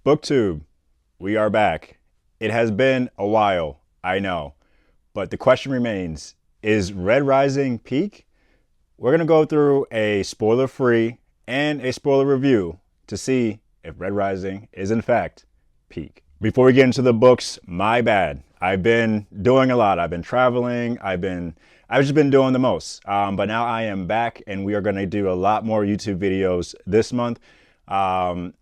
Booktube, we are back. It has been a while, I know, but the question remains, is Red Rising peak? We're going to go through a spoiler-free and a spoiler review to see if Red Rising is in fact peak. Before we get into the books, my bad. I've been doing a lot. I've been traveling. I've just been doing the most. But now I am back and we are going to do a lot more YouTube videos this month.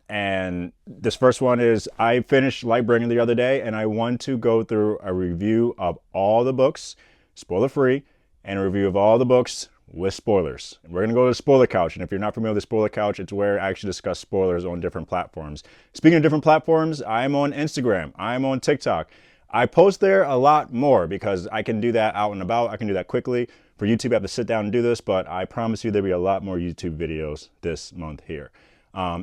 And this first one is, I finished Lightbringer the other day and I want to go through a review of all the books, spoiler free, and a review of all the books with spoilers. We're going to go to the spoiler couch. And if you're not familiar with the spoiler couch, it's where I actually discuss spoilers on different platforms. Speaking of different platforms, I'm on Instagram. I'm on TikTok. I post there a lot more because I can do that out and about. I can do that quickly. For YouTube, I have to sit down and do this, but I promise you there'll be a lot more YouTube videos this month here.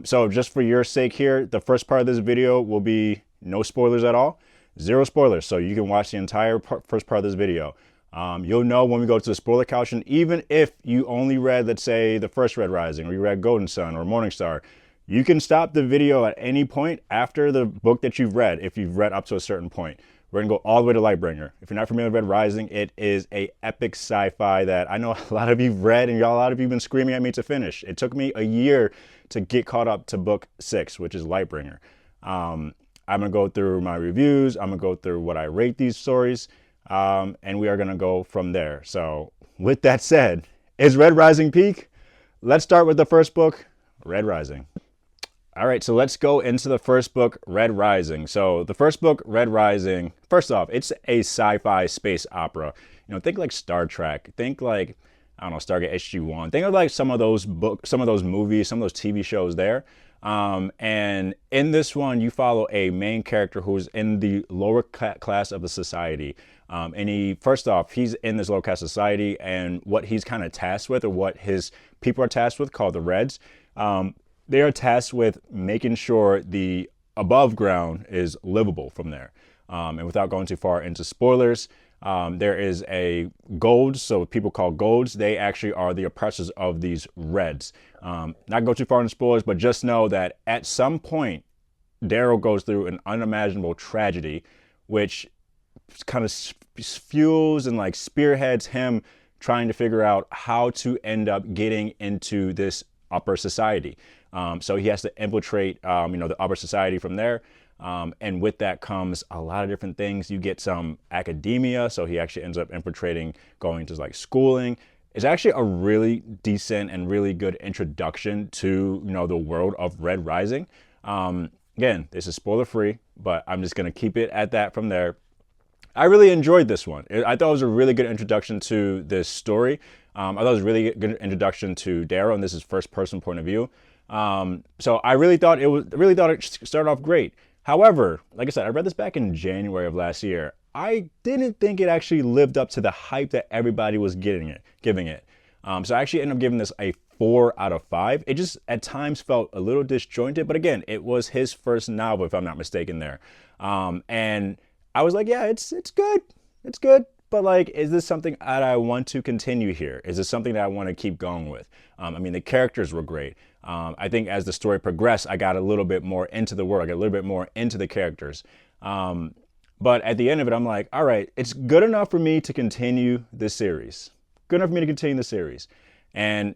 So just for your sake here, the first part of this video will be no spoilers at all. Zero spoilers, so you can watch the entire first part of this video. You'll know when we go to the spoiler couch, and even if you only read, let's say, the first Red Rising, or you read Golden Sun or Morningstar, you can stop the video at any point after the book that you've read, if you've read up to a certain point. We're going to go all the way to Lightbringer. If you're not familiar with Red Rising, it is a epic sci-fi that I know a lot of you've read and a lot of you have been screaming at me to finish. It took me a year to get caught up to book 6, which is Lightbringer. I'm going to go through my reviews. I'm going to go through what I rate these stories. And we are going to go from there. So with that said, is Red Rising peak? Let's start with the first book, Red Rising. All right, so let's go into the first book, Red Rising. So the first book, Red Rising, first off, it's a sci-fi space opera. You know, think like Star Trek. Think like, I don't know, Stargate SG-1. Think of like some of those books, some of those movies, some of those TV shows there. And in this one, you follow a main character who's in the lower class of the society. And first off, he's in this lower class society, and what he's kind of tasked with, or what his people are tasked with, called the Reds, they are tasked with making sure the above ground is livable from there. And without going too far into spoilers, there is a Golds, so people called Golds, they actually are the oppressors of these Reds. Not go too far into spoilers, but just know that at some point, Daryl goes through an unimaginable tragedy, which kind of fuels and like spearheads him trying to figure out how to end up getting into this upper society. So he has to infiltrate, the upper society from there. And with that comes a lot of different things. You get some academia. So he actually ends up infiltrating, going to like schooling. It's actually a really decent and really good introduction to, the world of Red Rising. Again, this is spoiler free, but I'm just going to keep it at that from there. I really enjoyed this one. I thought it was a really good introduction to this story. I thought it was a really good introduction to Daryl, and this is first person point of view. So I really thought it started off great. However, like I said, I read this back in January of last year. I didn't think it actually lived up to the hype that everybody was giving it. So I actually ended up giving this a 4 out of 5. It just at times felt a little disjointed, but again, it was his first novel, if I'm not mistaken there. And I was like, yeah, it's good. It's good. But like, is this something that I want to continue here? Is this something that I want to keep going with? The characters were great. I think as the story progressed, I got a little bit more into the world. I got a little bit more into the characters. But at the end of it, I'm like, all right, it's good enough for me to continue this series. Good enough for me to continue the series. And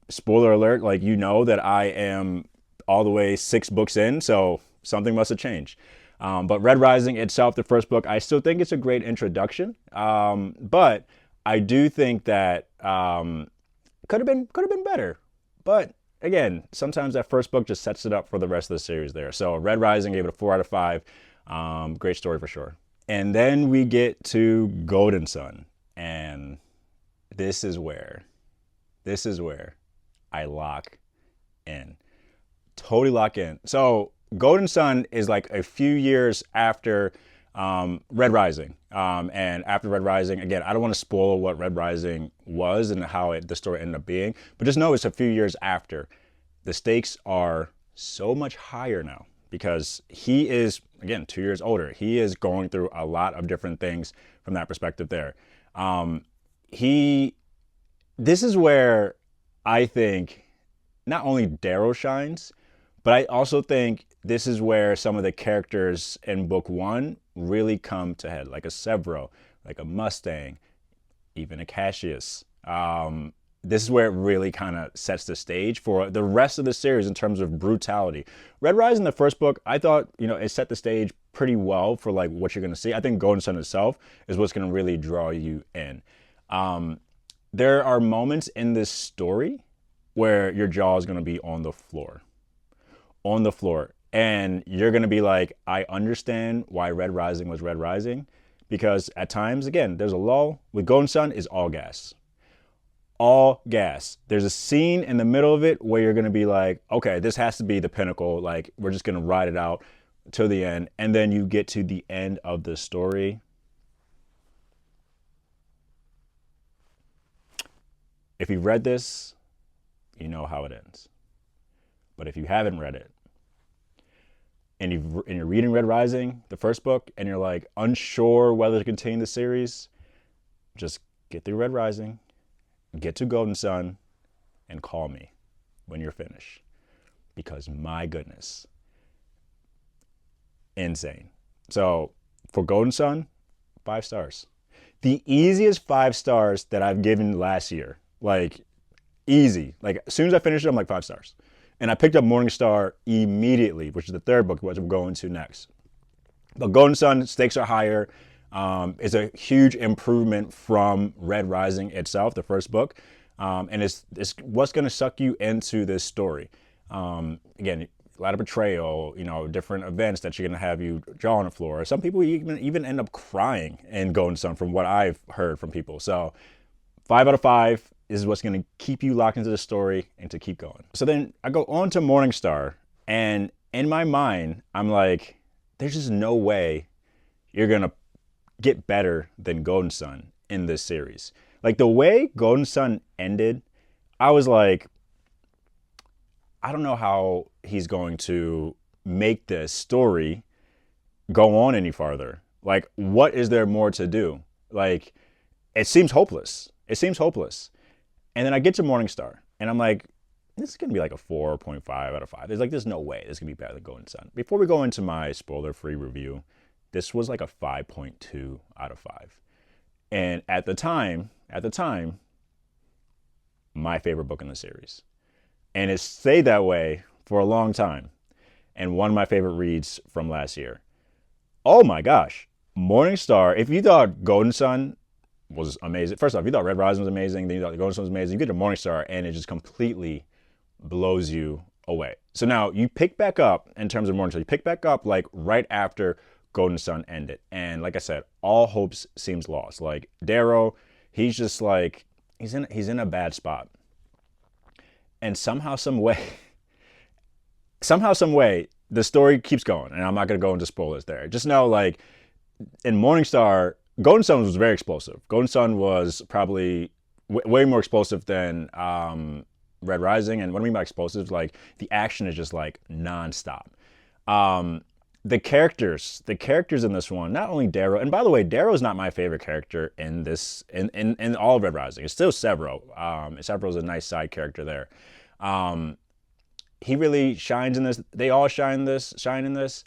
spoiler alert, like, that I am all the way 6 books in, so something must have changed. But Red Rising itself, the first book, I still think it's a great introduction. But I do think that could have been better. But again, sometimes that first book just sets it up for the rest of the series there. So Red Rising, gave it a 4 out of 5. Great story for sure. And then we get to Golden Sun, and this is where I lock in. Totally lock in. So Golden Sun is like a few years after Red Rising. And after Red Rising, again, I don't want to spoil what Red Rising was and how the story ended up being, but just know it's a few years after. The stakes are so much higher now because he is, again, 2 years older. He is going through a lot of different things from that perspective there. This is where I think not only Daryl shines, but I also think this is where some of the characters in book one really come to head, like a Severo, like a Mustang, even a Cassius. This is where it really kind of sets the stage for the rest of the series in terms of brutality. Red Rising, the first book, I thought, it set the stage pretty well for like what you're going to see. I think Golden Sun itself is what's going to really draw you in. There are moments in this story where your jaw is going to be on the floor. On the floor. And you're going to be like, I understand why Red Rising was Red Rising. Because at times, again, there's a lull. With Golden Sun, is all gas. All gas. There's a scene in the middle of it where you're going to be like, okay, this has to be the pinnacle. Like, we're just going to ride it out to the end. And then you get to the end of the story. If you've read this, you know how it ends. But if you haven't read it, and you're reading Red Rising, the first book, and you're like unsure whether to continue the series, just get through Red Rising, get to Golden Sun, and call me when you're finished. Because my goodness, insane. So for Golden Sun, 5 stars. The easiest 5 stars that I've given last year. Like, easy. Like, as soon as I finished it, I'm like 5 stars. And I picked up Morningstar immediately, which is the third book, which I'm going to next. But Golden Sun, stakes are higher. It's a huge improvement from Red Rising itself, the first book. And it's what's going to suck you into this story. Again, a lot of betrayal, different events that you're going to have you jaw on the floor. Some people even end up crying in Golden Sun from what I've heard from people. So 5 out of 5 is what's going to keep you locked into the story and to keep going. So then I go on to Morningstar, and in my mind, I'm like, there's just no way you're going to get better than Golden Sun in this series. Like, the way Golden Sun ended, I was like, I don't know how he's going to make this story go on any farther. Like, what is there more to do? Like, it seems hopeless. It seems hopeless. And then I get to Morningstar, and I'm like, this is going to be like a 4.5 out of 5. There's no way this is going to be better than Golden Sun. Before we go into my spoiler-free review, this was like a 5.2 out of 5. And at the time, my favorite book in the series. And it stayed that way for a long time. And one of my favorite reads from last year. Oh my gosh. Morningstar, if you thought Golden Sun was amazing. First off, you thought Red Rising was amazing, then you thought Golden Sun was amazing. You get to Morningstar, and it just completely blows you away. So now you pick back up in terms of Morningstar. You pick back up like right after Golden Sun ended, and like I said, all hopes seems lost. Like Darrow, he's just like he's in a bad spot, and somehow, some way, the story keeps going. And I'm not gonna go into spoilers there. Just know, like in Morningstar, Golden Sun was very explosive. Golden Sun was probably way more explosive than Red Rising. And what I mean by explosive, like the action is just like nonstop. The characters in this one, not only Darrow, and by the way, Darrow is not my favorite character in this, in all of Red Rising. It's still Severo. Severo is a nice side character there. He really shines in this. They all shine in this.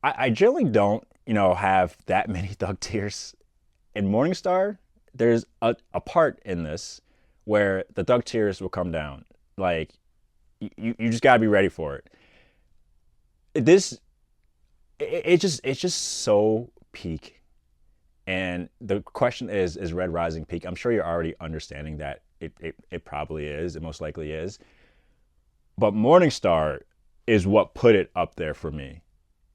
I generally don't, have that many thug tears. In Morningstar, there's a part in this where the thug tears will come down. Like, you just gotta be ready for it. It's just so peak. And the question is Red Rising peak? I'm sure you're already understanding that it probably is. It most likely is. But Morningstar is what put it up there for me.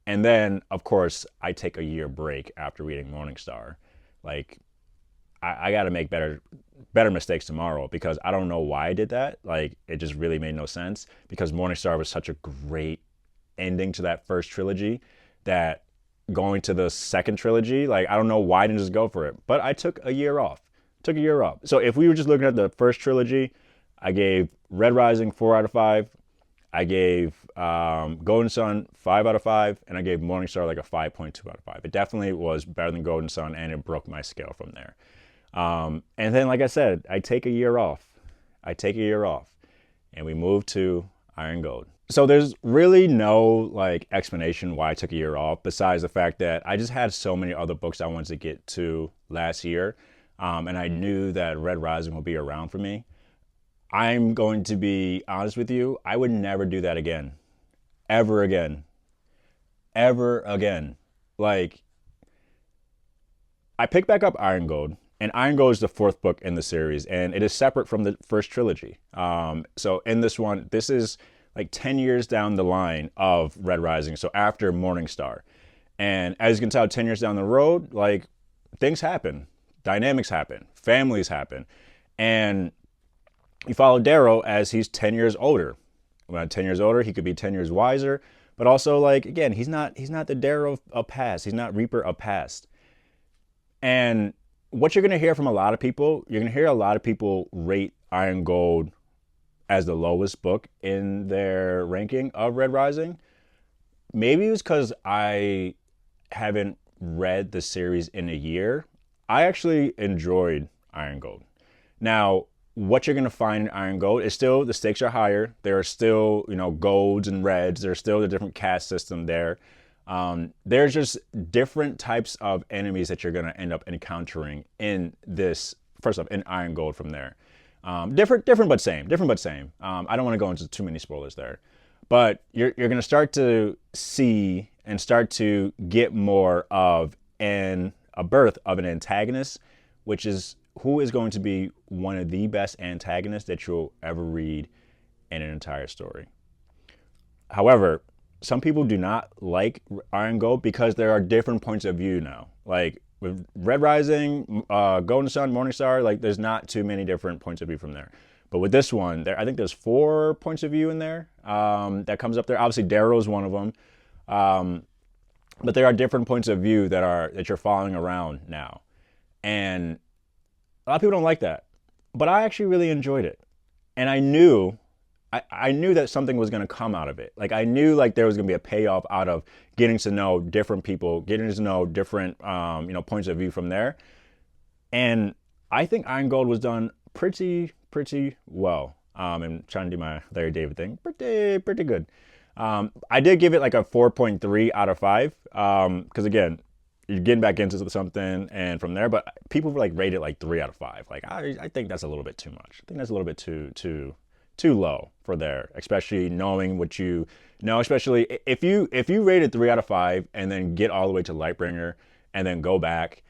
And then, of course, I take a year break after reading Morningstar. Like, I got to make better mistakes tomorrow, because I don't know why I did that. Like, it just really made no sense, because Morningstar was such a great ending to that first trilogy that going to the second trilogy, like, I don't know why I didn't just go for it. But I took a year off. So if we were just looking at the first trilogy, I gave Red Rising 4 out of 5. I gave Golden Sun 5 out of 5, and I gave Morningstar like a 5.2 out of 5. It definitely was better than Golden Sun, and it broke my scale from there. And then, like I said, I take a year off, and we move to Iron Gold. So there's really no like explanation why I took a year off besides the fact that I just had so many other books I wanted to get to last year. And I knew that Red Rising would be around for me. I'm going to be honest with you. I would never do that again. Ever again. Ever again. Like, I picked back up Iron Gold, and Iron Gold is the fourth book in the series, and it is separate from the first trilogy. So in this one, this is like 10 years down the line of Red Rising, so after Morningstar. And as you can tell, 10 years down the road, like, things happen, dynamics happen, families happen, and you follow Darrow as he's 10 years older. When 10 years older, he could be 10 years wiser, but also, like, again, he's not the Darrow of past. He's not Reaper of past. And what you're going to hear from a lot of people, you're going to hear a lot of people rate Iron Gold as the lowest book in their ranking of Red Rising. Maybe it was because I haven't read the series in a year. I actually enjoyed Iron Gold. Now, what you're going to find in Iron Gold is still, the stakes are higher. There are still, golds and reds. There's still the different caste system there. There's just different types of enemies that you're going to end up encountering in this, first off, in Iron Gold from there. Different but same. I don't want to go into too many spoilers there. But you're going to start to see and start to get more of a birth of an antagonist, which is who is going to be one of the best antagonists that you'll ever read in an entire story. However, some people do not like Iron Gold because there are different points of view now. Like with Red Rising, Golden Sun, Morningstar, like there's not too many different points of view from there. But with this one, I think there's 4 points of view in there that comes up there. Obviously, Darrow is one of them. But there are different points of view that you're following around now. And a lot of people don't like that. But I actually really enjoyed it. And I knew that something was going to come out of it. Like I knew like there was going to be a payoff out of getting to know different people, getting to know different points of view from there. And I think Iron Gold was done pretty well. I'm trying to do my Larry David thing. Pretty good. I did give it like a 4.3 out of 5. Because again, you're getting back into something and from there, but people were like rated like 3 out of 5. Like I think that's a little bit too much. I think that's a little bit too low for there, especially knowing what you know, especially if you rated 3 out of 5 and then get all the way to Lightbringer and then go back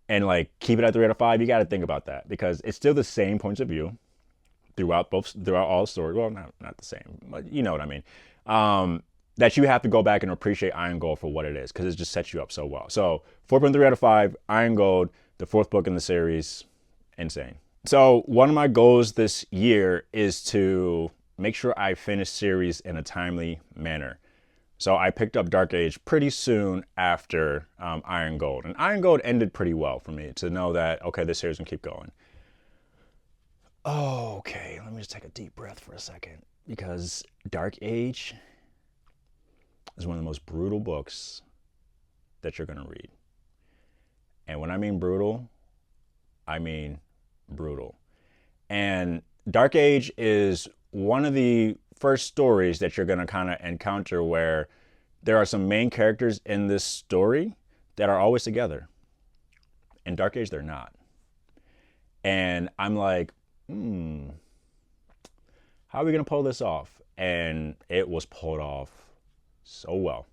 and like keep it at 3 out of 5, you got to think about that because it's still the same points of view throughout all stories. Well, not the same, but you know what I mean. That you have to go back and appreciate Iron Gold for what it is because it just sets you up so well. So 4.3 out of 5, Iron Gold, the 4th book in the series, insane. So one of my goals this year is to make sure I finish series in a timely manner. So I picked up Dark Age pretty soon after Iron Gold. And Iron Gold ended pretty well for me to know that, okay, this series can keep going. Oh, okay, let me just take a deep breath for a second because Dark Age is one of the most brutal books that you're going to read. And when I mean brutal, I mean brutal. And Dark Age is one of the first stories that you're going to kind of encounter where there are some main characters in this story that are always together. In Dark Age, they're not. And I'm like, how are we going to pull this off? And it was pulled off so well.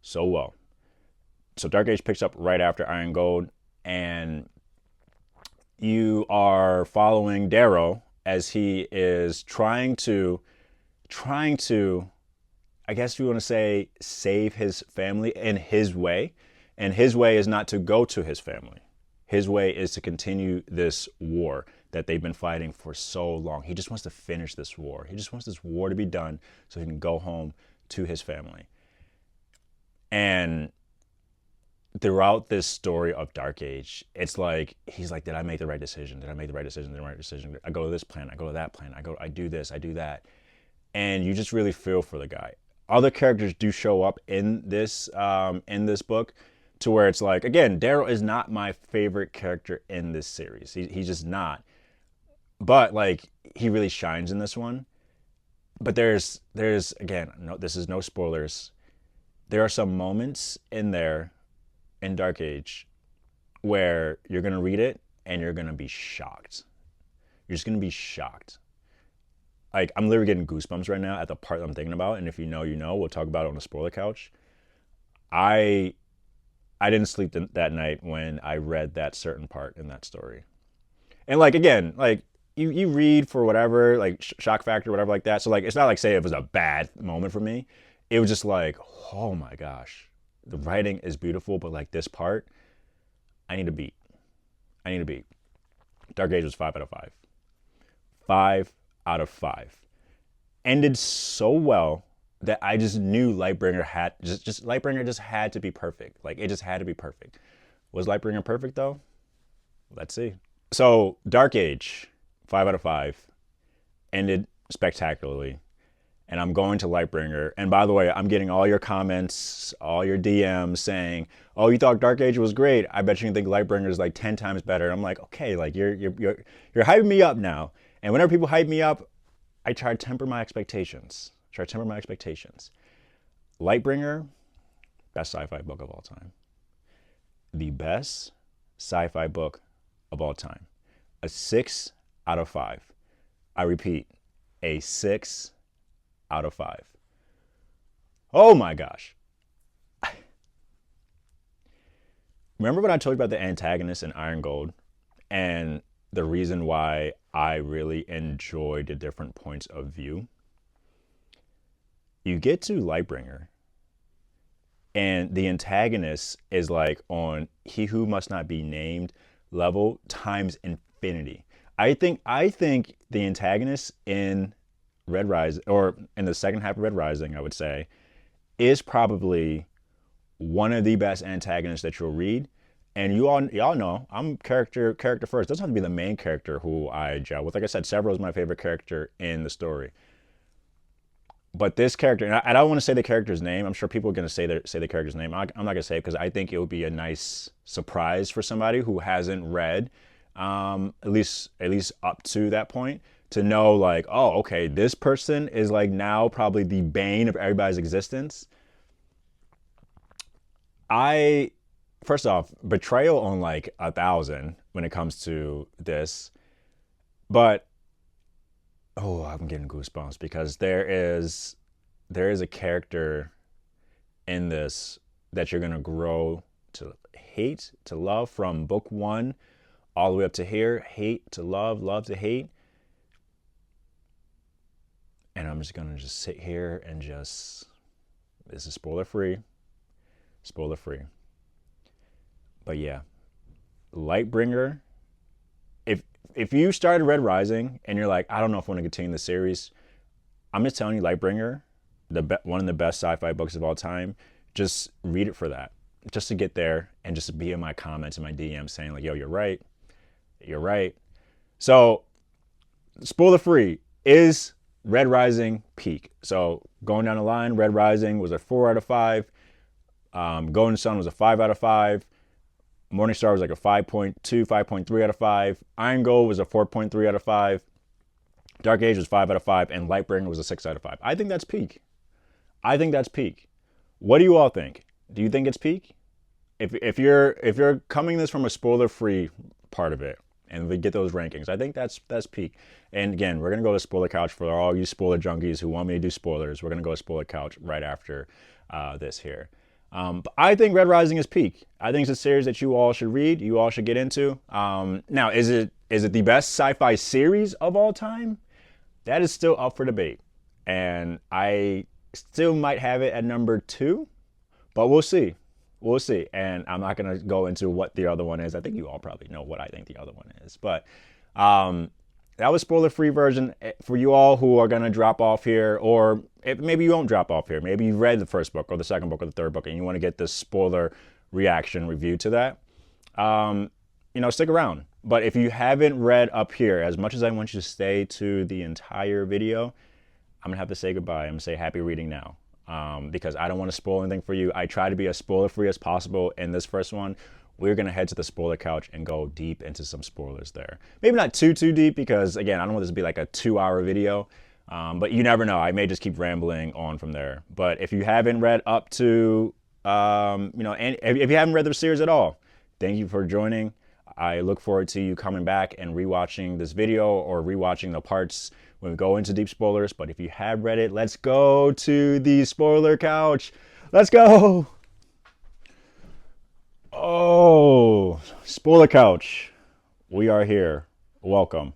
So Dark Age picks up right after Iron Gold, and you are following Darrow as he is trying to, I guess you want to say, save his family in his way. And his way is not to go to his family. His way is to continue this war that they've been fighting for so long. He just wants to finish this war. He just wants this war to be done so he can go home to his family. And throughout this story of Dark Age, it's like, he's like, did I make the right decision? Did I make the right decision? Did I make the right decision? I go to this plan. I go to that plan. I do this. I do that. And you just really feel for the guy. Other characters do show up in this book to where it's like, again, Darrow is not my favorite character in this series. He's just not. But like, he really shines in this one. But there's again, no, this is no spoilers. There are some moments in there in Dark Age where you're gonna read it and you're gonna be shocked. You're just gonna be shocked. Like, I'm literally getting goosebumps right now at the part I'm thinking about. And if you know, you know. We'll talk about it on the spoiler couch. I didn't sleep that night when I read that certain part in that story. And like, again, like, you read for whatever, like shock factor, whatever like that. So like, it's not like say it was a bad moment for me. It was just like, oh my gosh, the writing is beautiful, but like this part, I need a beat. I need a beat. Dark Age was 5 out of 5. 5 out of 5. Ended so well that I just knew Lightbringer had Lightbringer just had to be perfect. Like, it just had to be perfect. Was Lightbringer perfect though? Let's see. So Dark Age, 5 out of 5, ended spectacularly. And I'm going to Lightbringer. And by the way, I'm getting all your comments, all your DMs saying, "Oh, you thought Dark Age was great. I bet you think Lightbringer is like 10 times better." I'm like, okay, like you're hyping me up now. And whenever people hype me up, I try to temper my expectations. Lightbringer, best sci-fi book of all time. The best sci-fi book of all time. A 6 out of 5. I repeat, a 6 out of 5. Oh my gosh. Remember when I told you about the antagonist in Iron Gold and the reason why I really enjoyed the different points of view? You get to Lightbringer and the antagonist is like on he who must not be named level times infinity. I think the antagonist in Red Rising, or in the second half of Red Rising, I would say, is probably one of the best antagonists that you'll read. And y'all know I'm character first. It doesn't have to be the main character who I gel with. Like I said, Several is my favorite character in the story. But this character, and I don't want to say the character's name. I'm sure people are going to say the character's name. I'm not going to say it because I think it would be a nice surprise for somebody who hasn't read, at least up to that point, to know like, oh, okay, this person is like now probably the bane of everybody's existence. First off, betrayal on like 1,000 when it comes to this, but oh, I'm getting goosebumps because there is a character in this that you're gonna grow to hate, to love from book 1 all the way up to here. Hate to love, love to hate. And I'm just gonna sit here and this is spoiler free. But yeah, Lightbringer. If you started Red Rising and you're like, I don't know if I want to continue the series, I'm just telling you, Lightbringer, one of the best sci-fi books of all time. Just read it for that, just to get there and just be in my comments and my DMs saying like, yo, you're right. So, spoiler free, is Red Rising peak? So going down the line, Red Rising was a 4 out of 5. Golden Sun was a 5 out of 5. Morningstar was like a 5.2, 5.3 out of 5. Iron Gold was a 4.3 out of 5. Dark Age was 5 out of 5. And Lightbringer was a 6 out of 5. I think that's peak. What do you all think? Do you think it's peak? If you're coming this from a spoiler-free part of it, and we get those rankings, I think that's peak. And again, we're gonna go to spoiler couch for all you spoiler junkies who want me to do spoilers. We're gonna go to spoiler couch right after this here. But I think Red Rising is peak. I think it's a series that you all should read. You all should get into. Now, is it the best sci-fi series of all time? That is still up for debate, and I still might have it at number 2, but we'll see. And I'm not gonna go into what the other one is. I think you all probably know what I think the other one is. But that was spoiler-free version for you all who are gonna drop off here, or maybe you won't drop off here. Maybe you read the first book or the second book or the third book, and you want to get this spoiler reaction review to that. Stick around. But if you haven't read up here, as much as I want you to stay to the entire video, I'm gonna have to say goodbye. I'm gonna say happy reading now. Because I don't want to spoil anything for you. I try to be as spoiler-free as possible in this first one. We're going to head to the spoiler couch and go deep into some spoilers there. Maybe not too deep because, again, I don't want this to be like a 2-hour video. But you never know. I may just keep rambling on from there. But if you haven't read up to, and if you haven't read the series at all, thank you for joining. I look forward to you coming back and rewatching this video or rewatching the parts when we go into deep spoilers. But if you have read it, let's go to the spoiler couch. Let's go. Oh, spoiler couch. We are here. Welcome.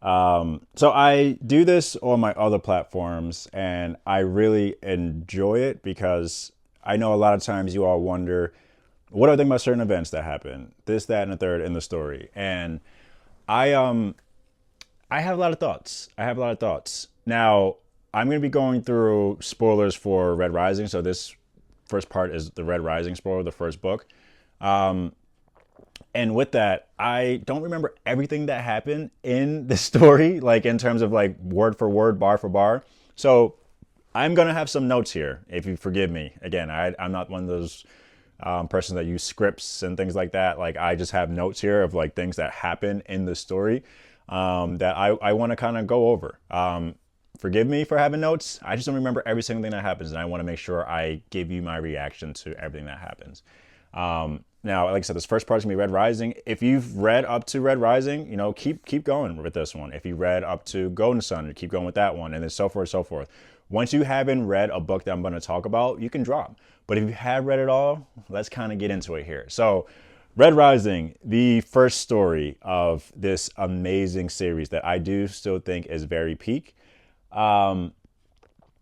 So I do this on my other platforms and I really enjoy it because I know a lot of times you all wonder, what do I think about certain events that happen? This, that, and the third in the story. And I have a lot of thoughts. Now, I'm going to be going through spoilers for Red Rising. So this first part is the Red Rising spoiler, the first book. And with that, I don't remember everything that happened in the story, like in terms of like word for word, bar for bar. So I'm going to have some notes here, if you forgive me. Again, I'm not one of those persons that use scripts and things like that. Like I just have notes here of like things that happen in the story that I want to kind of go over. Forgive me for having notes. I just don't remember every single thing that happens, and I want to make sure I give you my reaction to everything that happens. Now, like I said, this first part's gonna be Red Rising. If you've read up to Red Rising, keep going with this one. If you read up to Golden Sun, keep going with that one, and then so forth, so forth. Once you haven't read a book that I'm gonna talk about, you can drop. But if you have read it all, let's kind of get into it here. So, Red Rising, the first story of this amazing series that I do still think is very peak. So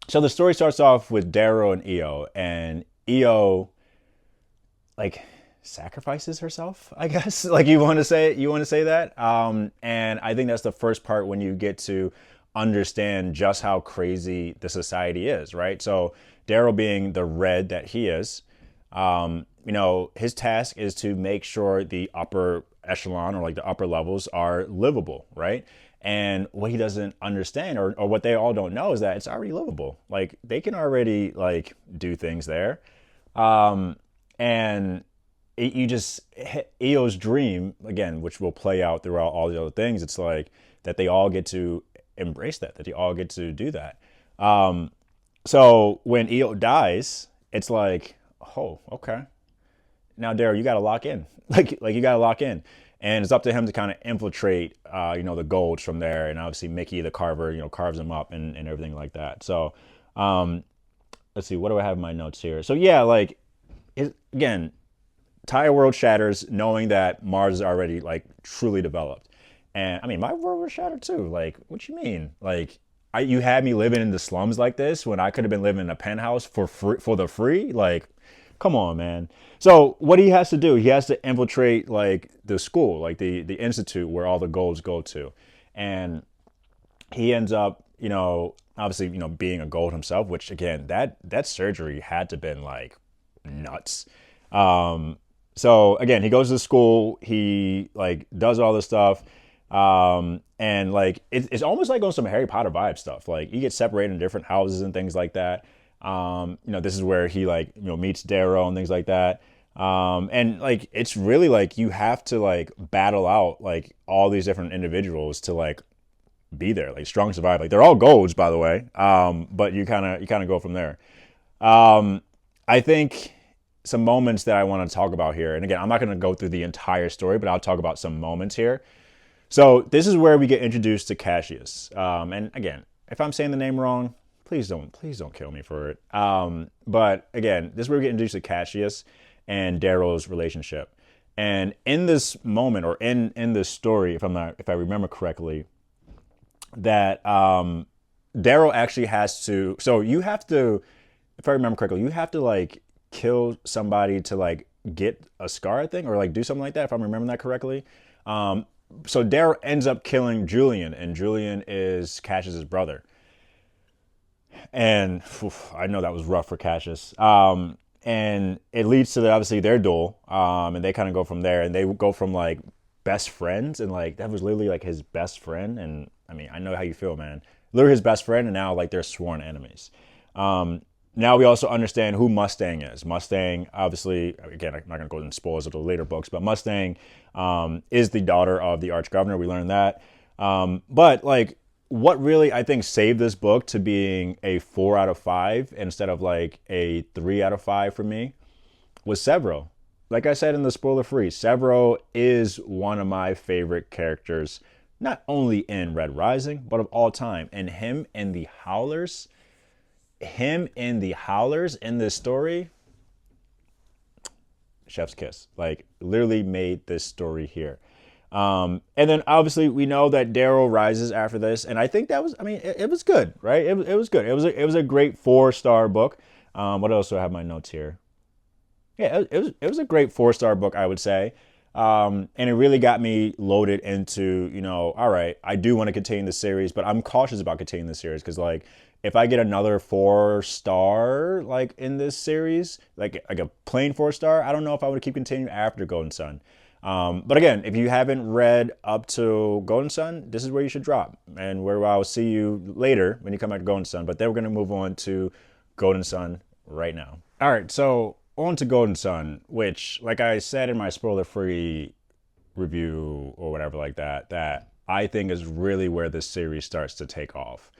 the story starts off with Darrow and Io, and Io, like, sacrifices herself, I guess. Like you want to say that. And I think that's the first part when you get to understand just how crazy the society is, right? So Darrow, being the red that he is, his task is to make sure the upper echelon or like the upper levels are livable, right? And what he doesn't understand or what they all don't know is that it's already livable. Like they can already like do things there. And Io's dream, again, which will play out throughout all the other things, it's like that they all get to embrace that they all get to do that. So when Io dies, it's like, oh, okay. Now, Darrow, you got to lock in. like you got to lock in. And it's up to him to kind of infiltrate, the golds from there. And obviously Mickey, the carver, carves them up and everything like that. So let's see, what do I have in my notes here? So yeah, like, again, entire world shatters knowing that Mars is already like truly developed. And I mean, my world was shattered too. Like, what you mean? Like, you had me living in the slums like this when I could have been living in a penthouse for free? Like, come on, man. So what he has to do, he has to infiltrate like the school, like the institute where all the golds go to. And he ends up, obviously, being a gold himself, which again, that surgery had to been like nuts. So again, he goes to school, he like does all this stuff. And like, it's almost like on some Harry Potter vibe stuff. Like he gets separated in different houses and things like that. This is where he like, meets Darrow and things like that. And like, it's really like, you have to like battle out like all these different individuals to like be there, like strong survive. Like they're all golds, by the way. But you kind of go from there. I think some moments that I want to talk about here, and again, I'm not going to go through the entire story, but I'll talk about some moments here. So this is where we get introduced to Cassius. And again, if I'm saying the name wrong, please don't kill me for it. But again, this is where we get introduced to Cassius and Darrow's relationship. And in this moment, or in this story, if I remember correctly, that Darrow actually has to. So you have to, if I remember correctly, you have to like kill somebody to like get a scar, I think, or like do something like that, if I'm remembering that correctly. So Darrow ends up killing Julian, and Julian is Cassius's brother. And I know that was rough for Cassius. And it leads to obviously their duel. And they kind of go from there, and they go from like best friends, and like that was literally like his best friend. And I mean, I know how you feel, man. Literally his best friend, and now like they're sworn enemies. Now we also understand who Mustang is. Mustang, obviously, again, I'm not going to go into spoilers of the later books, but Mustang is the daughter of the Arch-Governor. We learned that. But like what really I think saved this book to being a 4 out of 5 instead of like a 3 out of 5 for me was Severo. Like I said in the spoiler free, Severo is one of my favorite characters, not only in Red Rising, but of all time. And him and the Howlers in this story, chef's kiss. Like literally made this story here. And then obviously we know that Daryl rises after this, and I think that was, I mean, it was good, right? It was good. It was a great 4-star book. What else do I have in my notes here? Yeah, it was a great 4-star book, I would say. And it really got me loaded into, all right, I do want to continue the series, but I'm cautious about continuing the series because, like, if I get another 4-star, like, in this series, like a plain 4-star, I don't know if I would keep continuing after Golden Sun. But again, if you haven't read up to Golden Sun, this is where you should drop, and where I will see you later when you come back to Golden Sun. But then we're going to move on to Golden Sun right now. All right, so on to Golden Sun, which, like I said in my spoiler-free review or whatever like that, that I think is really where this series starts to take off.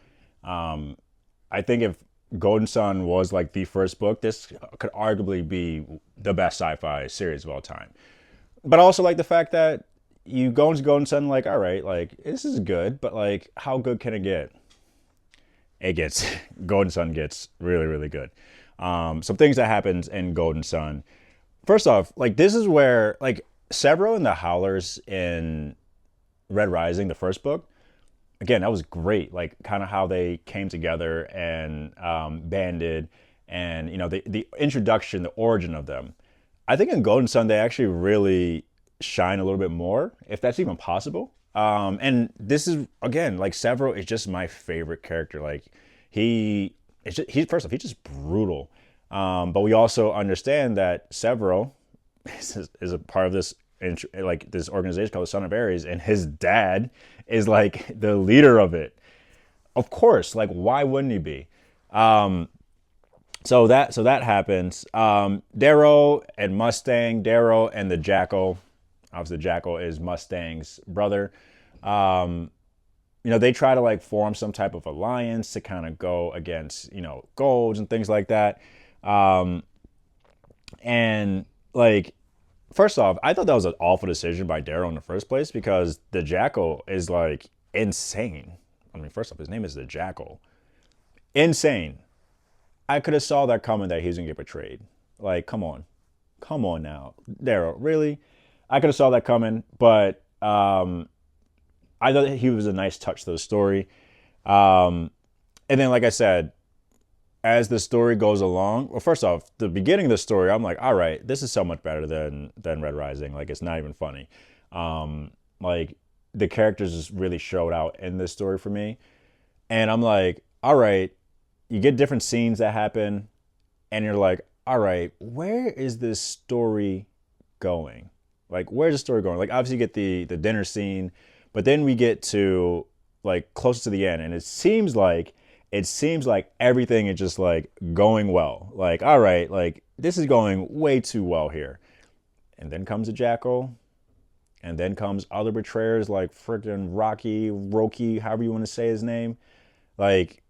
I think if Golden Sun was like the first book, this could arguably be the best sci-fi series of all time. But I also like the fact that you go into Golden Sun like, all right, like this is good, but like how good can it get? It gets Golden Sun gets really, really good. Some things that happens in Golden Sun. First off, like this is where like Severo and the Howlers in Red Rising, the first book, again, that was great. Like kind of how they came together and banded, and the introduction, the origin of them. I think in Golden Sun they actually really shine a little bit more, if that's even possible. And this is again like Severo is just my favorite character. Like he's first off, he's just brutal. But we also understand that Severo is a part of this this organization called the Son of Ares, and his dad is like the leader of it. Of course, like why wouldn't he be? So that happens. Darrow and Mustang, Darrow and the Jackal. Obviously, the Jackal is Mustang's brother. They try to like form some type of alliance to kind of go against, Golds and things like that. And like, first off, I thought that was an awful decision by Darrow in the first place because the Jackal is like insane. I mean, first off, his name is the Jackal. Insane. I could have saw that coming that he was gonna get betrayed. Like, come on now, Darrow, really? I could have saw that coming, but I thought he was a nice touch to the story. And then, like I said, as the story goes along, well, first off, the beginning of the story, I'm like, all right, this is so much better than Red Rising. Like, it's not even funny. Like, the characters just really showed out in this story for me. And I'm like, all right, you get different scenes that happen, and you're like, all right, where is this story going? Like, where's the story going? Like, obviously, you get the dinner scene, but then we get to, like, close to the end, and it seems like everything is just, like, going well. Like, all right, like, this is going way too well here. And then comes the Jackal, and then comes other betrayers like freaking Roki, however you want to say his name. Like,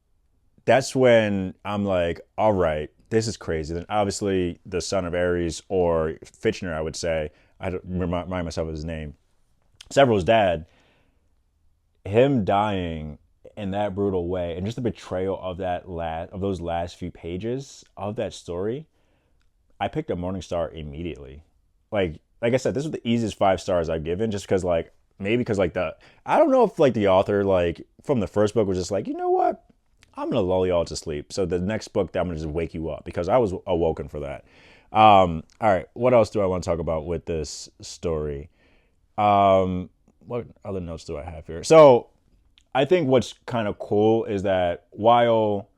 that's when I'm like, all right, this is crazy. Then obviously the Son of Ares, or Fitchner, I would say, I don't remind myself of his name, Severo's dad, him dying in that brutal way, and just the betrayal of those last few pages of that story, I picked up Morningstar immediately. Like I said, this was the easiest 5 stars I've given, just because maybe because I don't know if the author from the first book was just like, you know what, I'm gonna lull y'all to sleep. So the next book, I'm gonna just wake you up, because I was awoken for that. All right, what else do I want to talk about with this story? What other notes do I have here? So I think what's kind of cool is that while,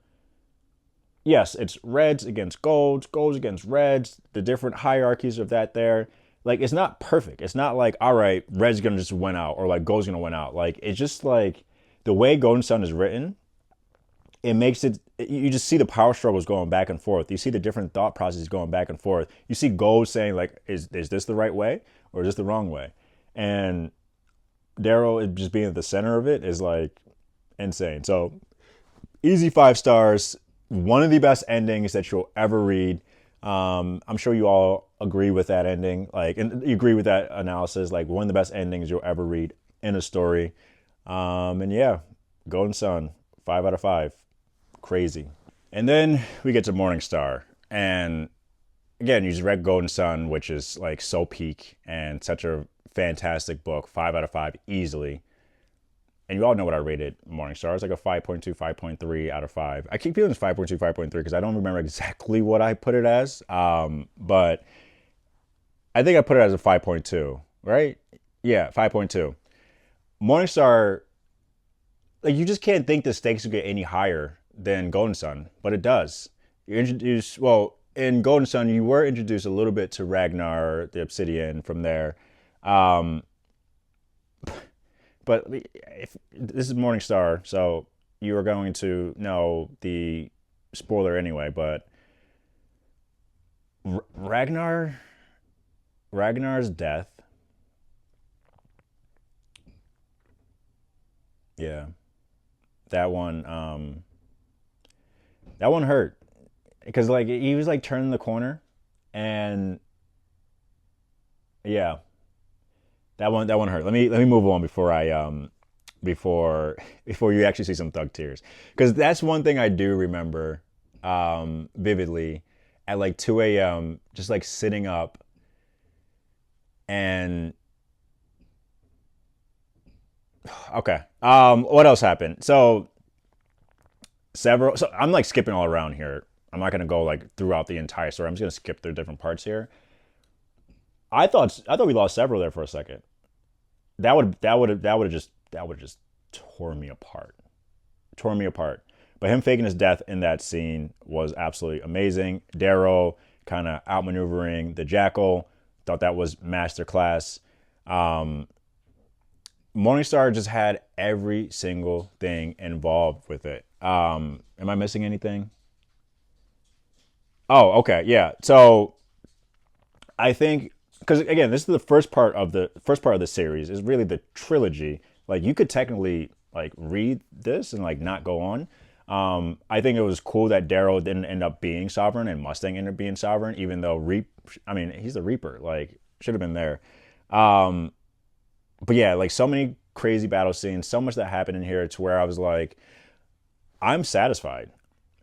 yes, it's reds against golds, golds against reds, the different hierarchies of that there, like, it's not perfect. It's not like, all right, red's gonna just win out, or like gold's gonna win out. Like, it's just like the way Golden Sun is written, it makes it, you just see the power struggles going back and forth. You see the different thought processes going back and forth. You see Gold saying, like, is this the right way, or is this the wrong way? And Darrow just being at the center of it is like insane. So easy 5 stars. One of the best endings that you'll ever read. I'm sure you all agree with that ending, like, and you agree with that analysis. Like, one of the best endings you'll ever read in a story. And yeah, Golden Sun, 5 out of 5, crazy. And then we get to Morningstar, and again, you just read Golden Sun, which is like so peak and such a fantastic book, 5 out of 5 easily. And you all know what I rated Morningstar. It's like a 5.2, 5.3 out of 5. I keep feeling it's 5.2, 5.3 because I don't remember exactly what I put it as. But I think I put it as a 5.2, right? Yeah, 5.2. Morningstar, like, you just can't think the stakes will get any higher than Golden Sun, but it does. You're introduced, well, in Golden Sun, you were introduced a little bit to Ragnar, the Obsidian from there. Um, But if this is Morningstar, so you are going to know the spoiler anyway. But Ragnar's death, yeah, that one, that one hurt because like he was like turning the corner, and yeah, that one hurt. Let me move on before I before before you actually see some thug tears, because that's one thing I do remember vividly at like 2 a.m. just like sitting up, and okay, what else happened? So I'm like skipping all around here. I'm not gonna go like throughout the entire story. I'm just gonna skip through different parts here. I thought we lost several there for a second. That would have just tore me apart. Tore me apart. But him faking his death in that scene was absolutely amazing. Darrow kind of outmaneuvering the Jackal. Thought that was masterclass. Um, Morningstar just had every single thing involved with it. Am I missing anything? Oh, okay, yeah. So I think, because again, this is the first part of the series is really the trilogy. Like, you could technically like read this and like not go on. I think it was cool that Darrow didn't end up being sovereign and Mustang ended up being sovereign, even though I mean, he's the Reaper. Like, should have been there. Um, but yeah, like, so many crazy battle scenes, so much that happened in here to where I was like, I'm satisfied.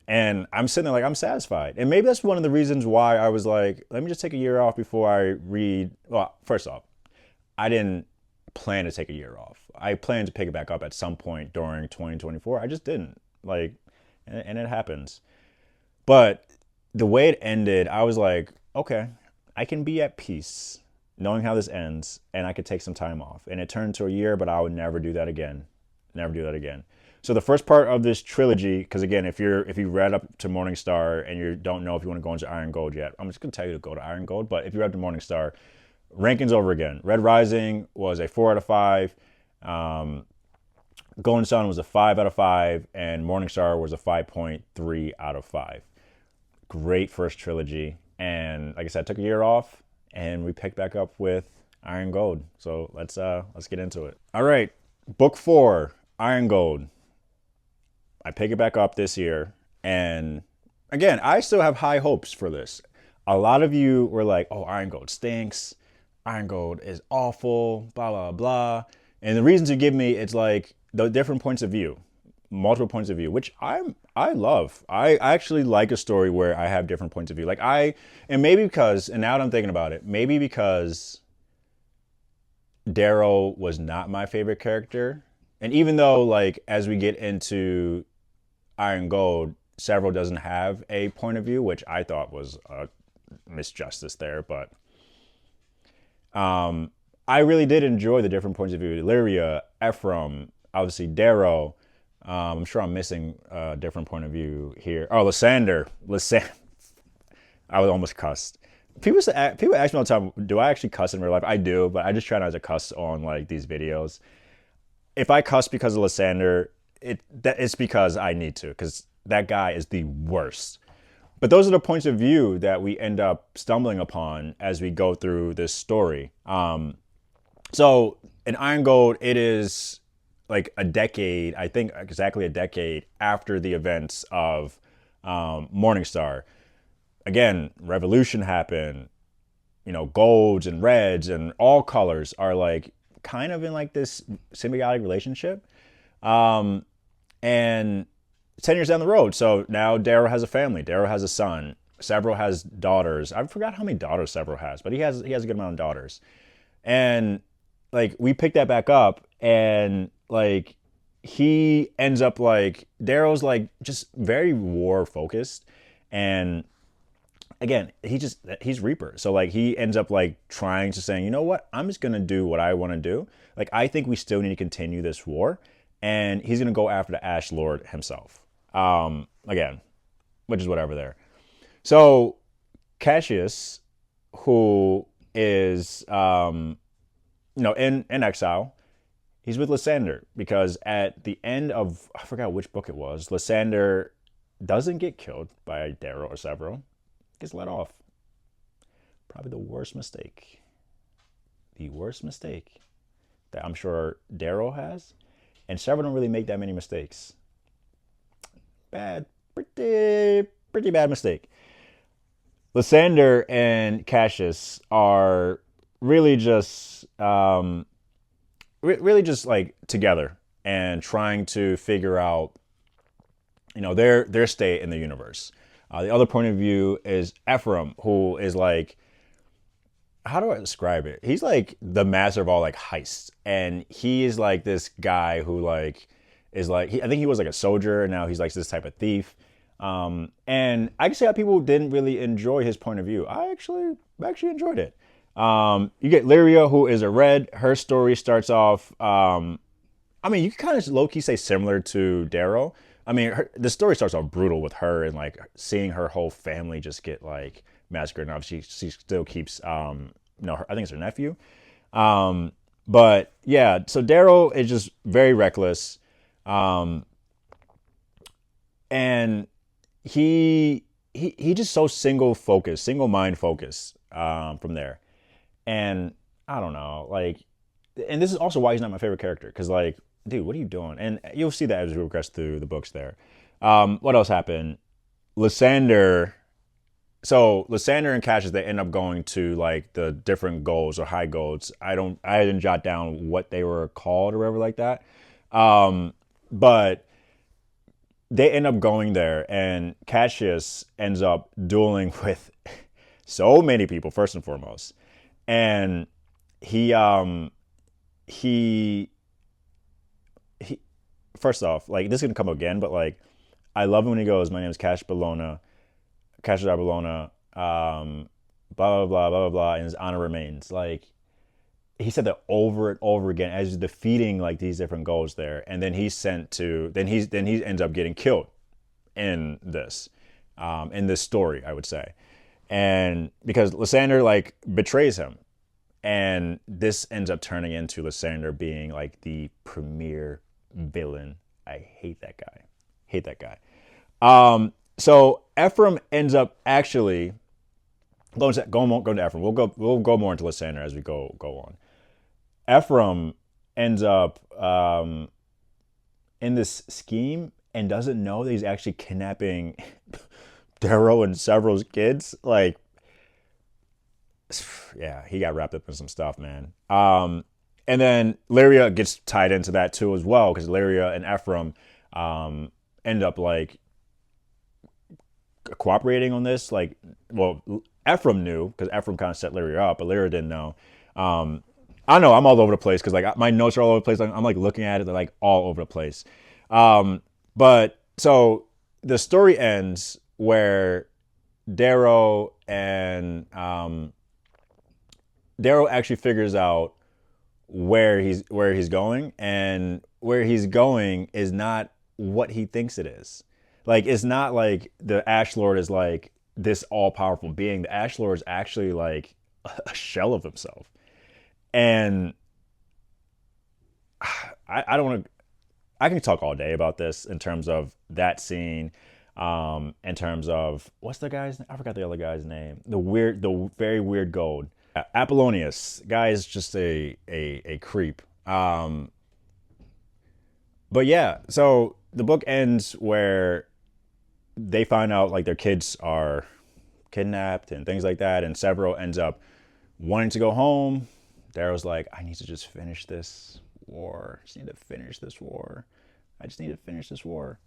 And I'm sitting there like, I'm satisfied. And maybe that's one of the reasons why I was like, let me just take a year off before I read. Well, first off, I didn't plan to take a year off. I planned to pick it back up at some point during 2024. I just didn't. Like, and it happens. But the way it ended, I was like, okay, I can be at peace knowing how this ends, and I could take some time off. And it turned to a year, but I would never do that again. Never do that again. So the first part of this trilogy, because again, if you read up to Morningstar and you don't know if you want to go into Iron Gold yet, I'm just gonna tell you to go to Iron Gold. But if you read up to Morningstar, rankings over again. Red Rising was a 4 out of 5. Um, Golden Sun was a 5 out of 5, and Morningstar was a 5.3 out of 5. Great first trilogy, and like I said, I took a year off, and we picked back up with Iron Gold. So let's get into it. All right, book 4, Iron Gold. I pick it back up this year, and again, I still have high hopes for this. A lot of you were like, "Oh, Iron Gold stinks. Iron Gold is awful." Blah blah blah. And the reasons you give me, it's like the different points of view, multiple points of view, which I love. I actually like a story where I have different points of view. And maybe because, and now that I'm thinking about it, maybe because Darrow was not my favorite character, and even though like as we get into Iron Gold, Several doesn't have a point of view, which I thought was a misjustice there, but I really did enjoy the different points of view. Illyria, Ephraim, obviously Darrow. I'm sure I'm missing a different point of view here. Oh, Lysander. I was almost cussed. People ask me all the time, do I actually cuss in real life? I do, but I just try not to cuss on like these videos. If I cuss because of Lysander, it's because I need to, because that guy is the worst. But those are the points of view that we end up stumbling upon as we go through this story. So in Iron Gold, it is like a decade, I think exactly a decade after the events of Morningstar. Again, revolution happened. You know, golds and reds and all colors are like kind of in like this symbiotic relationship. And 10 years down the road, so now Darrow has a family. Darrow has a son. Severo has daughters. I forgot how many daughters Severo has, but he has a good amount of daughters. And like we pick that back up, and like he ends up like Darrow's like just very war focused, and again he's Reaper, so like he ends up like trying to saying, you know what, I'm just gonna do what I want to do. Like I think we still need to continue this war, and he's gonna go after the Ash Lord himself. Again, which is whatever there. So Cassius, who is in exile, he's with Lysander because at the end of, I forgot which book it was, Lysander doesn't get killed by Darrow or Severo, gets let off. Probably the worst mistake. The worst mistake that I'm sure Darrow has. And Severo don't really make that many mistakes. Bad, pretty bad mistake. Lysander and Cassius are really just really just like together and trying to figure out, you know, their state in the universe. The other point of view is Ephraim, who is like, how do I describe it? He's like the master of all like heists, and he is like this guy who like is like I think he was like a soldier, and now he's like this type of thief. And I can see how people didn't really enjoy his point of view. I actually enjoyed it. You get Lyria, who is a red. Her story starts off, I mean, you can kind of low-key say similar to Darrow. I mean, the story starts off brutal with her and like seeing her whole family just get like massacred. And obviously she still keeps, I think it's her nephew. But yeah, so Darrow is just very reckless. And he just so single focused, single mind focused, from there. And I don't know, like, and this is also why he's not my favorite character, because like, dude, what are you doing? And you'll see that as we progress through the books there. What else happened? Lysander. So Lysander and Cassius, they end up going to like the different goals or high goals. I didn't jot down what they were called or whatever like that. But they end up going there, and Cassius ends up dueling with so many people, first and foremost. And he first off, like, this is gonna come again, but like, I love it when he goes, my name is Cash Bologna, Cassius Bologna, blah blah blah blah blah blah, and his honor remains. Like, he said that over and over again as he's defeating like these different goals there, and then he's sent to then he ends up getting killed in this story, I would say. And because Lysander like betrays him, and this ends up turning into Lysander being like the premier villain. I hate that guy. Hate that guy. So Ephraim ends up actually going to Ephraim. We'll go more into Lysander as we go on. Ephraim ends up in this scheme and doesn't know that he's actually kidnapping Darrow and Severo's kids. Like, yeah, he got wrapped up in some stuff, man. And then Lyria gets tied into that too as well, because Lyria and Ephraim end up like cooperating on this. Like, well, Ephraim knew because Ephraim kind of set Lyria up, but Lyria didn't know. I don't know, I'm all over the place because like my notes are all over the place. I'm like looking at it, they're like all over the place. But so the story ends where Darrow actually figures out where he's going, and where he's going is not what he thinks it is. Like, it's not like the Ash Lord is like this all-powerful being. The Ash Lord is actually like a shell of himself. And I don't want to, I can talk all day about this in terms of that scene, in terms of, what's the guy's name? I forgot the other guy's name. The very weird gold. Apollonius. Guy is just a creep. But yeah, so the book ends where they find out like their kids are kidnapped and things like that, and Severo ends up wanting to go home. Darrow's like, I need to just finish this war. I just need to finish this war. I just need to finish this war.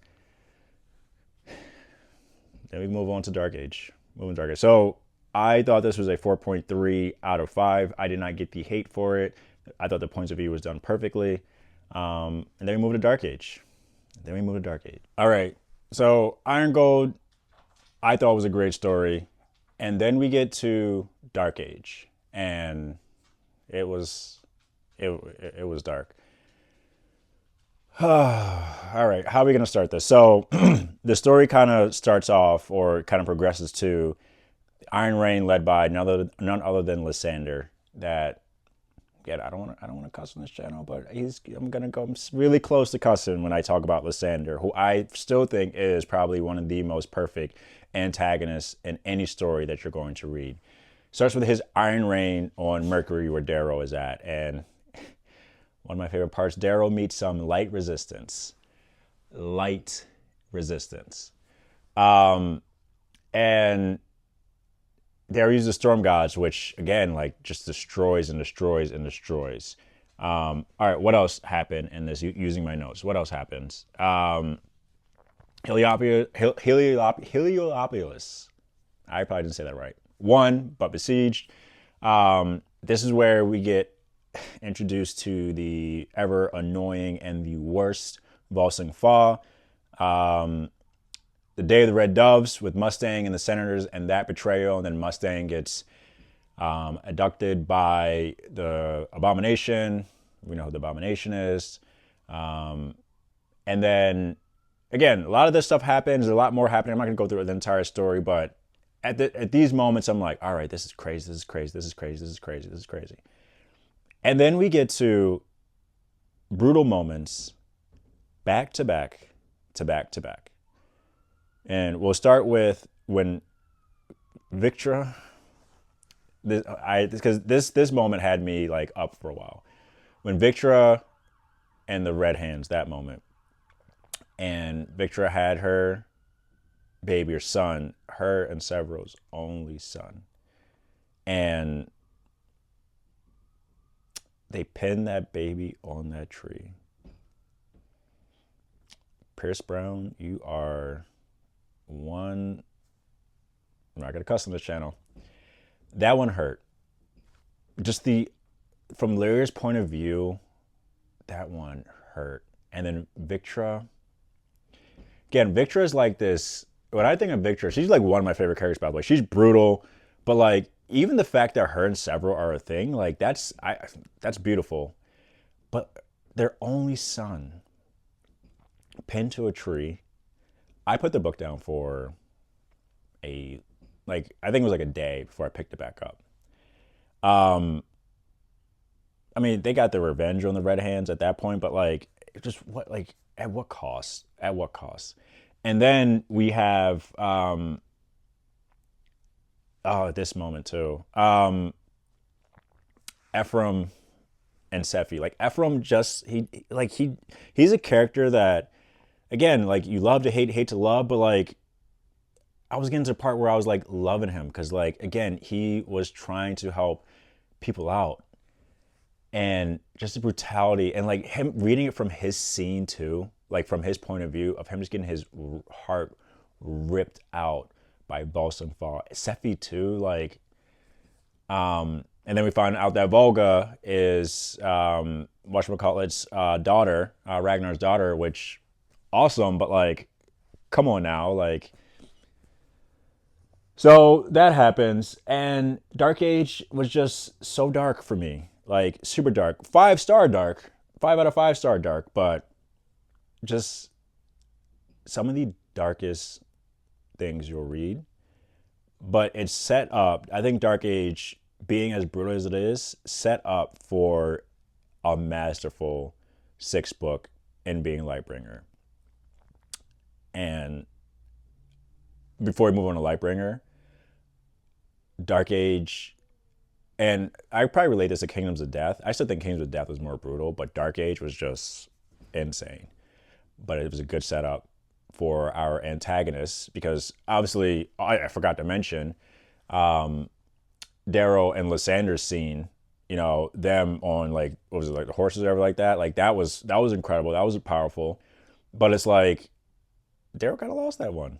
Then we move on to Dark Age. Moving Dark Age. So I thought this was a 4.3 out of 5. I did not get the hate for it. I thought the points of view was done perfectly. And then we move to Dark Age. All right. So Iron Gold, I thought was a great story. And then we get to Dark Age. And it was dark. All right, how are we going to start this? So the story kind of starts off or kind of progresses to Iron Rain led by none other than Lysander. That, again, I don't want to cuss on this channel, but I'm going to go really close to cussing when I talk about Lysander, who I still think is probably one of the most perfect antagonists in any story that you're going to read. Starts with his Iron Rain on Mercury, where Darrow is at, and one of my favorite parts, Darrow meets some light resistance. And Darrow uses the Storm Gods, which, again, like, just destroys and destroys and destroys. All right, what else happened in this? Using my notes. What else happens? Heliopolis. I probably didn't say that right. Won, but besieged. This is where we get introduced to the ever annoying and the worst Volsung Fa. The Day of the Red Doves with Mustang and the Senators and that betrayal, and then Mustang gets abducted by the Abomination. We know who the Abomination is. And then, again, a lot of this stuff happens. There's a lot more happening. I'm not going to go through the entire story, but at these moments, I'm like, all right, this is crazy. And then we get to brutal moments back to back. And we'll start with when Victra, because this moment had me like up for a while. When Victra and the Red Hands, that moment. And Victra had her baby or son, her and Severo's only son. And they pinned that baby on that tree. Pierce Brown, you are one. I'm not going to cuss on this channel. That one hurt. Just from Lyria's point of view, that one hurt. And then Victra. Again, Victra is like this. When I think of Victra, she's like one of my favorite characters, by the way. She's brutal, but like, even the fact that her and Severo are a thing, like that's beautiful. But their only son pinned to a tree. I put the book down for I think it was like a day before I picked it back up. I mean, they got their revenge on the Red Hands at that point, but like, just what, like, at what cost? And then we have this moment too. Ephraim and Sephi. Like, Ephraim he's a character that, again, like, you love to hate to love, but like, I was getting to the part where I was like loving him because, like, again, he was trying to help people out, and just the brutality and like him reading it from his scene too, like from his point of view of him just getting his heart ripped out by Volsung Fa. Sephi too, like, and then we find out that Volga is whatchamacallit's daughter, Ragnar's daughter, which awesome, but like, come on now, like. So that happens, and Dark Age was just so dark for me, like super dark, 5-star dark, 5 out of 5-star dark, but just some of the darkest things you'll read. But it's set up, I think Dark Age, being as brutal as it is, set up for a masterful 6th book in being Lightbringer. And before we move on to Lightbringer, Dark Age, and I probably relate this to Kingdoms of Death. I still think Kingdoms of Death was more brutal, but Dark Age was just insane. but it was a good setup for our antagonists because obviously I forgot to mention Daryl and Lysander's scene. You know, them on like what was it, like the horses or whatever like that. Like that was incredible. That was powerful. But it's like Daryl kind of lost that one.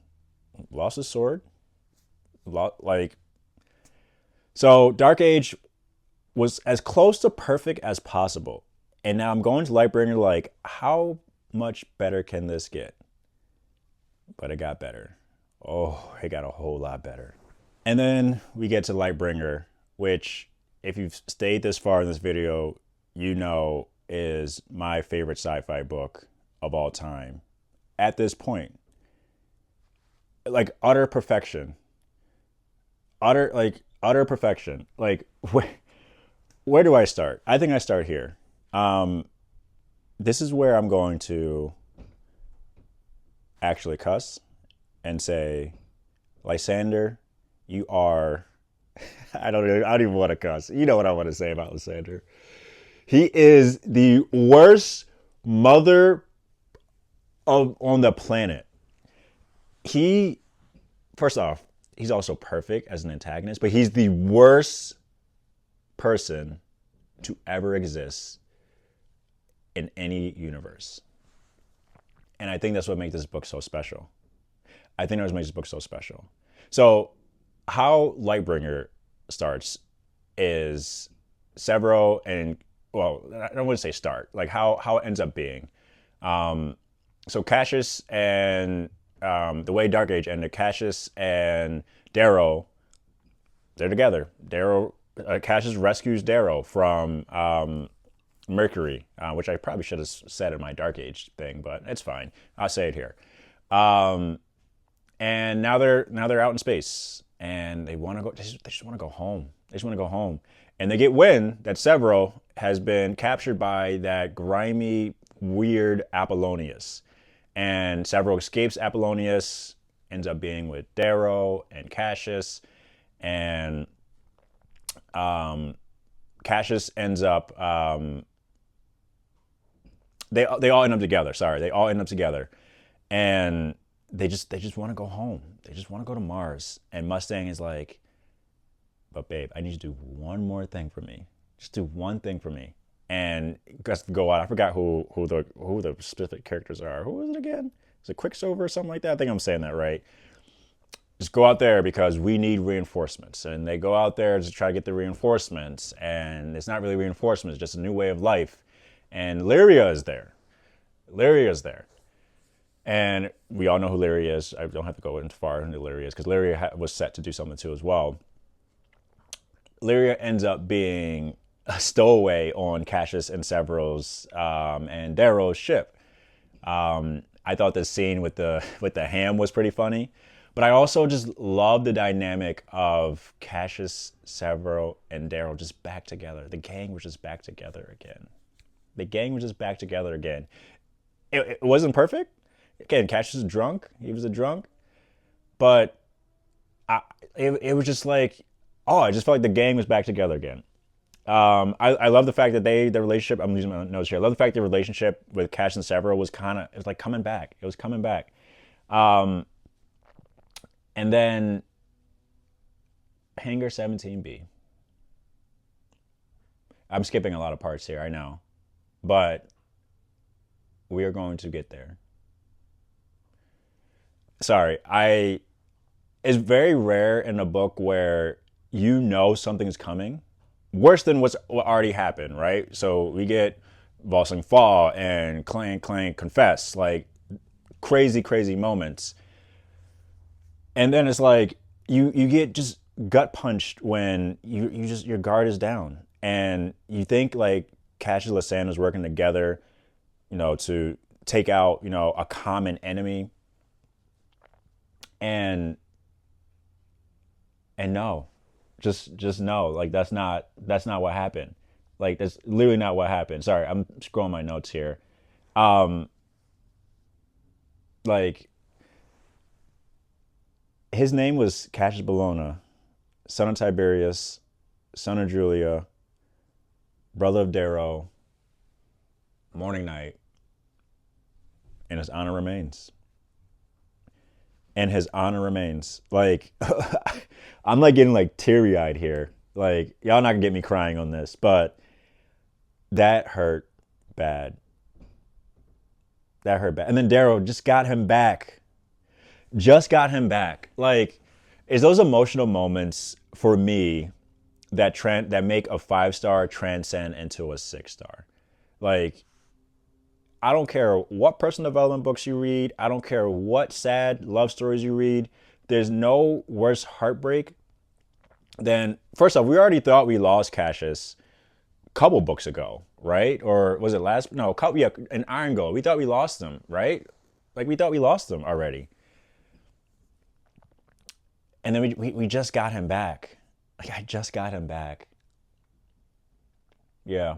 Lost his sword. Like so, Dark Age was as close to perfect as possible. And now I'm going to Lightbringer like, how much better can this get? But it got better. Oh, it got a whole lot better. And then we get to Lightbringer, which, if you've stayed this far in this video, you know is my favorite sci-fi book of all time. At this point, like utter perfection. Utter perfection. Like, where do I start? I think I start here. This is where I'm going to actually cuss and say, Lysander, you are. I don't even want to cuss. You know what I want to say about Lysander. He is the worst mother on the planet. First off, he's also perfect as an antagonist, but he's the worst person to ever exist in any universe. And I think that's what makes this book so special. So how Lightbringer starts is Severo and, well, I don't want to say start, like how it ends up being. So Cassius and the way Dark Age ended, Cassius and Darrow, they're together. Cassius rescues Darrow from Mercury, which I probably should have said in my Dark Age thing, but it's fine. I'll say it here. And now they're out in space, and they want to go. They just want to go home. And they get wind that Severo has been captured by that grimy, weird Apollonius, and Severo escapes Apollonius, ends up being with Darrow and Cassius, and Cassius ends up. They all end up together. Sorry, they all end up together, and they just want to go home. They just want to go to Mars. And Mustang is like, but babe, I need you to do one more thing for me. Just do one thing for me. And just go out. I forgot who the specific characters are. Who was it again? Is it Quicksilver or something like that? I think I'm saying that right. Just go out there because we need reinforcements. And they go out there to try to get the reinforcements. And it's not really reinforcements, it's just a new way of life. And Lyria is there. And we all know who Lyria is. I don't have to go in far into Lyria is because Lyria was set to do something too as well. Lyria ends up being a stowaway on Cassius and Severo's and Darrow's ship. I thought this scene with the ham was pretty funny, but I also just love the dynamic of Cassius, Severo, and Darrow just back together. The gang was just back together again. It wasn't perfect. Again, Cassius is drunk. He was a drunk. But it was just like, I just felt like the gang was back together again. I love the fact that the relationship, I'm using my notes here. I love the fact the relationship with Cassius and Severo was it was like coming back. It was coming back. And then Hangar 17B. I'm skipping a lot of parts here, I know. But we are going to get there. Sorry, it's very rare in a book where you know something's coming. Worse than what already happened, right? So we get Volsung Fall and Clank Confess, like crazy moments. And then it's like you get just gut punched when your guard is down. And you think like Cassius and Lysander's working together, to take out, a common enemy. And no, just no, like that's not what happened. Like that's literally not what happened. Sorry, I'm scrolling my notes here. Like his name was Cassius Bologna, son of Tiberius, son of Julia, brother of Darrow, Morning Knight. and his honor remains. And his honor remains. Like, I'm like getting like teary eyed here. Like, y'all not gonna get me crying on this, but that hurt bad. That hurt bad. And then Daryl just got him back. Just got him back. Like, it's those emotional moments for me that make a 5-star transcend into a 6-star. Like, I don't care what personal development books you read. I don't care what sad love stories you read. There's no worse heartbreak than, first off, we already thought we lost Cassius a couple books ago, right? Or was it last? No, yeah, in Iron Gold. We thought we lost them, right? Like, we thought we lost them already. And then we just got him back. Like, I just got him back. Yeah.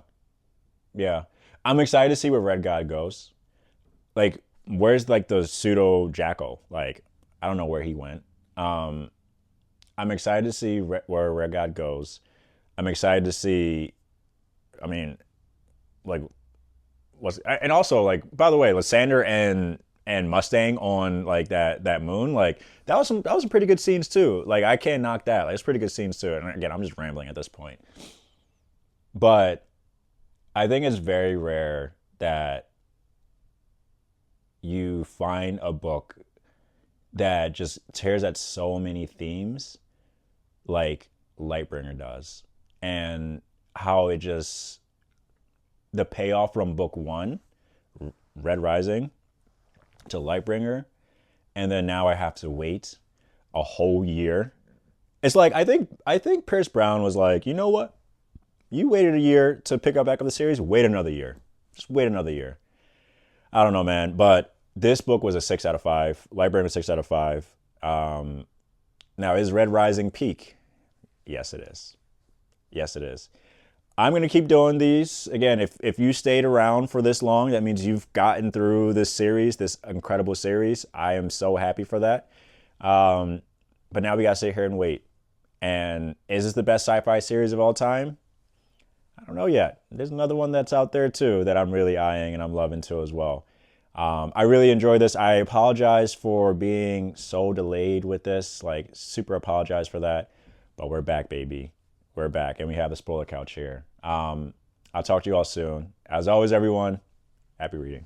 Yeah. I'm excited to see where Red God goes. Like, where's like the pseudo Jackal? Like, I don't know where he went. I'm excited to see where Red God goes. I'm excited to see, I mean, like, and also, like, by the way, Lysander and Mustang on like that moon, like that was some pretty good scenes too. Like, I can't knock that. Like, it's pretty good scenes too. And again, I'm just rambling at this point. But I think it's very rare that you find a book that just tears at so many themes like Lightbringer does. And how it just, the payoff from book 1, Red Rising, to Lightbringer, and then now I have to wait a whole year. It's like, I think Pierce Brown was like, you know what? You waited a year to pick up back up the series. Wait another year. Just wait another year. I don't know, man. But this book was a 6 out of 5. Lightbringer 6 out of 5. Now, is Red Rising peak? Yes, it is. Yes, it is. I'm going to keep doing these. Again, if you stayed around for this long, that means you've gotten through this series, this incredible series. I am so happy for that. But now we got to sit here and wait. And is this the best sci-fi series of all time? I don't know yet. There's another one that's out there too that I'm really eyeing and I'm loving too as well. I really enjoy this. I apologize for being so delayed with this. Like, super apologize for that. But we're back, baby. We're back, and we have the spoiler couch here. I'll talk to you all soon. As always, everyone, happy reading.